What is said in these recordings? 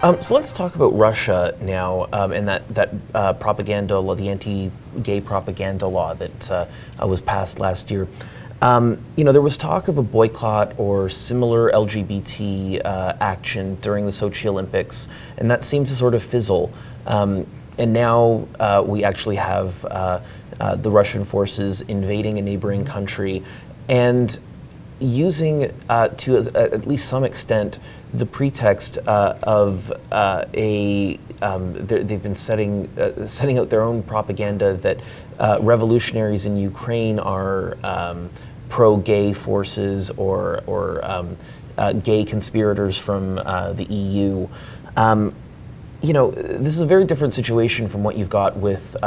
So let's talk about Russia now, and that propaganda law, the anti-gay propaganda law that was passed last year. There was talk of a boycott or similar LGBT action during the Sochi Olympics, and that seemed to sort of fizzle. And now we actually have the Russian forces invading a neighboring country and using, to at least some extent, the pretext of they've been setting out their own propaganda that revolutionaries in Ukraine are pro-gay forces or gay conspirators from the EU. This is a very different situation from what you've got with,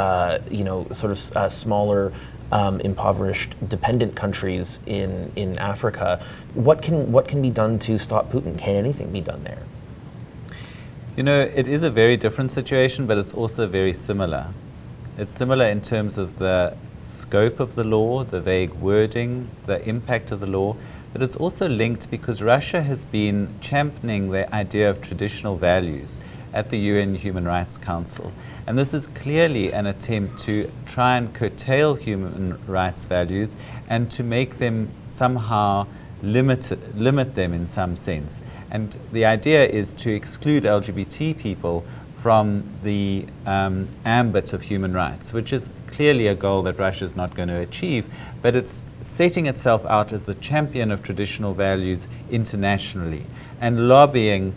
smaller, impoverished, dependent countries in Africa. What can be done to stop Putin? Can anything be done there? It is a very different situation, but it's also very similar. It's similar in terms of the scope of the law, the vague wording, the impact of the law, but it's also linked because Russia has been championing the idea of traditional values at the UN Human Rights Council. And this is clearly an attempt to try and curtail human rights values and to make them somehow limit them in some sense. And the idea is to exclude LGBT people from the ambit of human rights, which is clearly a goal that Russia is not going to achieve, but it's setting itself out as the champion of traditional values internationally and lobbying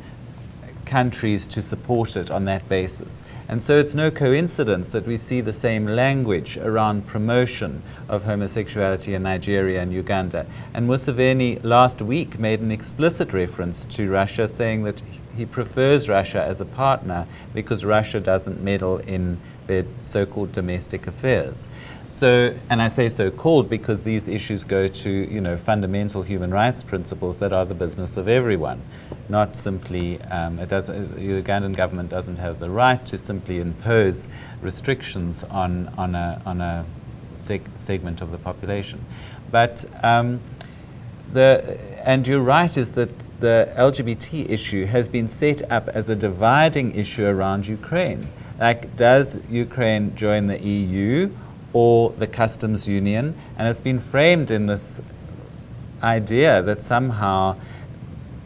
countries to support it on that basis. And so it's no coincidence that we see the same language around promotion of homosexuality in Nigeria and Uganda. And Museveni last week made an explicit reference to Russia, saying that he prefers Russia as a partner because Russia doesn't meddle in their so-called domestic affairs. So, and I say so-called because these issues go to, fundamental human rights principles that are the business of everyone, not simply, the Ugandan government doesn't have the right to simply impose restrictions on a segment of the population. But, and you're right, is that the LGBT issue has been set up as a dividing issue around Ukraine. Like, does Ukraine join the EU or the customs union? And it's been framed in this idea that somehow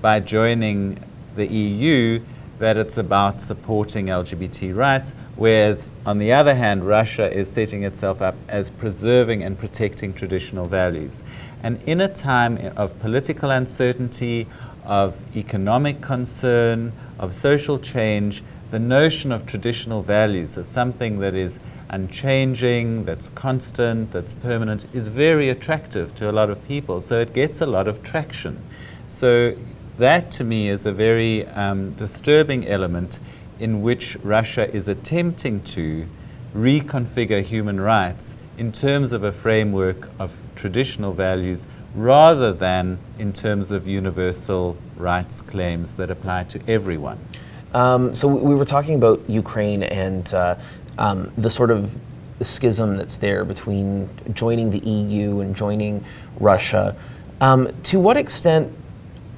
by joining the EU that it's about supporting LGBT rights, whereas on the other hand Russia is setting itself up as preserving and protecting traditional values. And in a time of political uncertainty, of economic concern, of social change, the notion of traditional values as something that is unchanging, that's constant, that's permanent, is very attractive to a lot of people. So it gets a lot of traction. So that to me is a very disturbing element in which Russia is attempting to reconfigure human rights in terms of a framework of traditional values rather than in terms of universal rights claims that apply to everyone. So we were talking about Ukraine and the sort of schism that's there between joining the EU and joining Russia. To what extent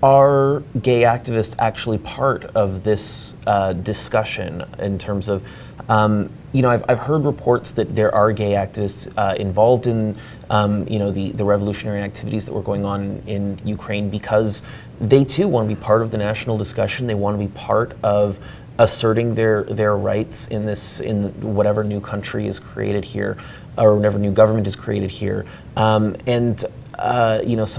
are gay activists actually part of this discussion in terms of, I've heard reports that there are gay activists involved in, the revolutionary activities that were going on in Ukraine because they too want to be part of the national discussion. They want to be part of asserting their rights in whatever new country is created here, or whatever new government is created here. Some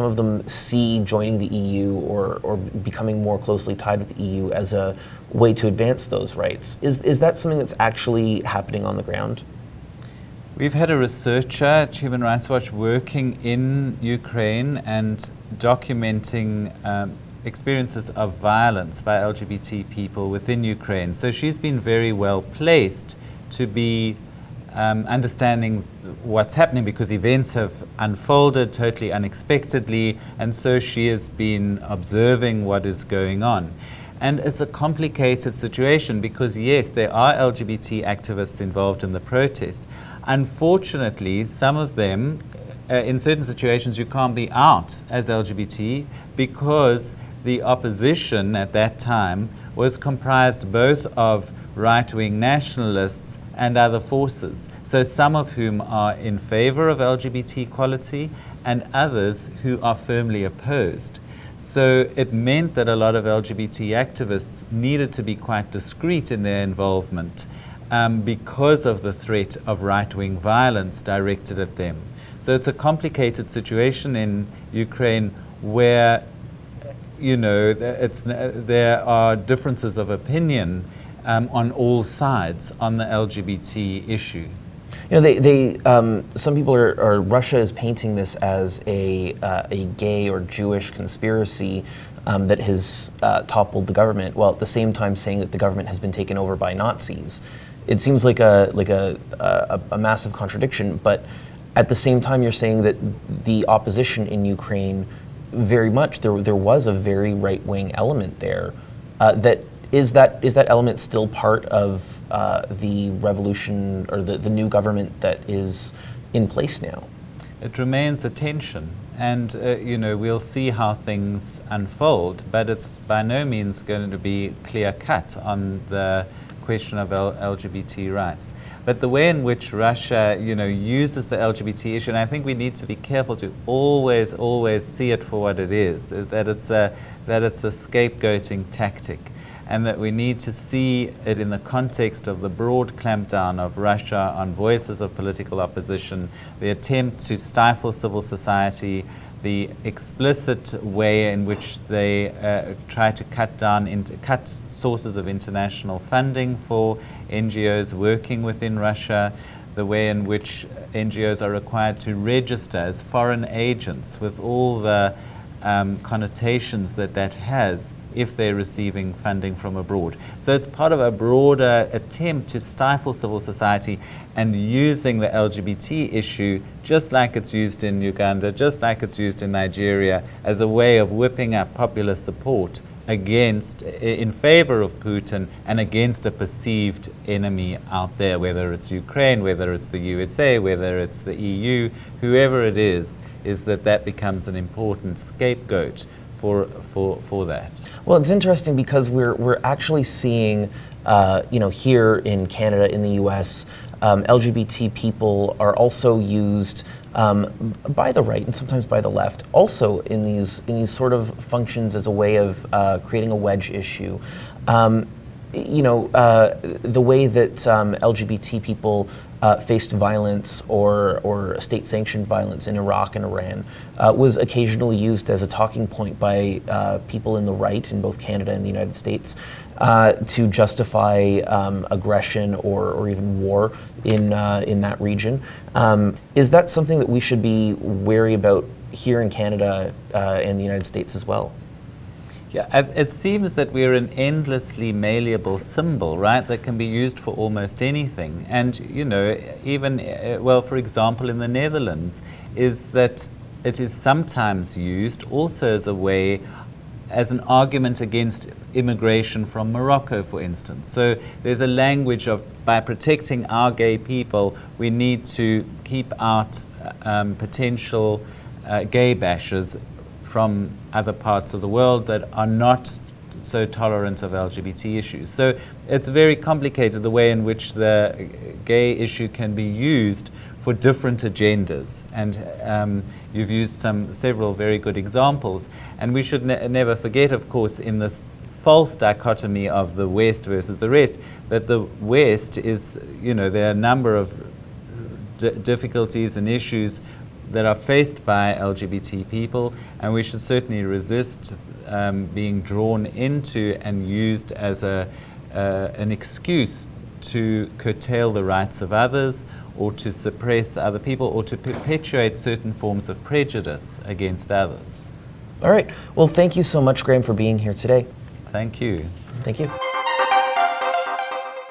of them see joining the EU or becoming more closely tied with the EU as a way to advance those rights. Is that something that's actually happening on the ground? We've had a researcher at Human Rights Watch working in Ukraine and documenting experiences of violence by LGBT people within Ukraine. So she's been very well placed to be understanding what's happening because events have unfolded totally unexpectedly, and so she has been observing what is going on. And it's a complicated situation because yes, there are LGBT activists involved in the protest. Unfortunately, some of them, in certain situations you can't be out as LGBT because the opposition at that time was comprised both of right-wing nationalists and other forces, so some of whom are in favor of LGBT equality and others who are firmly opposed. So it meant that a lot of LGBT activists needed to be quite discreet in their involvement because of the threat of right-wing violence directed at them. So it's a complicated situation in Ukraine where, you know, there are differences of opinion on all sides on the LGBT issue. You know, some people are Russia is painting this as a gay or Jewish conspiracy that has toppled the government, while at the same time saying that the government has been taken over by Nazis. It seems like a massive contradiction, but at the same time, you're saying that the opposition in Ukraine, very much there was a very right-wing element there. Is that element still part of the revolution or the new government that is in place now? It remains a tension, and you know, we'll see how things unfold, but it's by no means going to be clear-cut on the question of LGBT rights. But the way in which Russia, you know, uses the LGBT issue, and I think we need to be careful to always see it for what it is that it's a scapegoating tactic, and that we need to see it in the context of the broad clampdown of Russia on voices of political opposition, the attempt to stifle civil society, the explicit way in which they try to cut sources of international funding for NGOs working within Russia, the way in which NGOs are required to register as foreign agents with all the connotations that has if they're receiving funding from abroad. So it's part of a broader attempt to stifle civil society and using the LGBT issue, just like it's used in Uganda, just like it's used in Nigeria, as a way of whipping up popular support in favor of Putin and against a perceived enemy out there, whether it's Ukraine, whether it's the USA, whether it's the EU, whoever it is that becomes an important scapegoat for that. Well, it's interesting because we're actually seeing, you know, here in Canada, in the U.S., LGBT people are also used by the right and sometimes by the left, also in these sort of functions as a way of creating a wedge issue. You know, the way that LGBT people faced violence or state-sanctioned violence in Iraq and Iran was occasionally used as a talking point by people in the right in both Canada and the United States to justify aggression or even war in that region. Is that something that we should be wary about here in Canada and the United States as well? Yeah, it seems that we're an endlessly malleable symbol, right, that can be used for almost anything. And, you know, even, well, for example, in the Netherlands, is that it is sometimes used also as a way, as an argument against immigration from Morocco, for instance. So there's a language of, by protecting our gay people, we need to keep out potential gay bashers from other parts of the world that are not so tolerant of LGBT issues. So it's very complicated the way in which the gay issue can be used for different agendas. And you've used several very good examples. And we should never forget, of course, in this false dichotomy of the West versus the rest, that the West is, you know, there are a number of difficulties and issues that are faced by LGBT people, and we should certainly resist being drawn into and used as an excuse to curtail the rights of others, or to suppress other people, or to perpetuate certain forms of prejudice against others. All right. Well, thank you so much, Graeme, for being here today. Thank you. Thank you.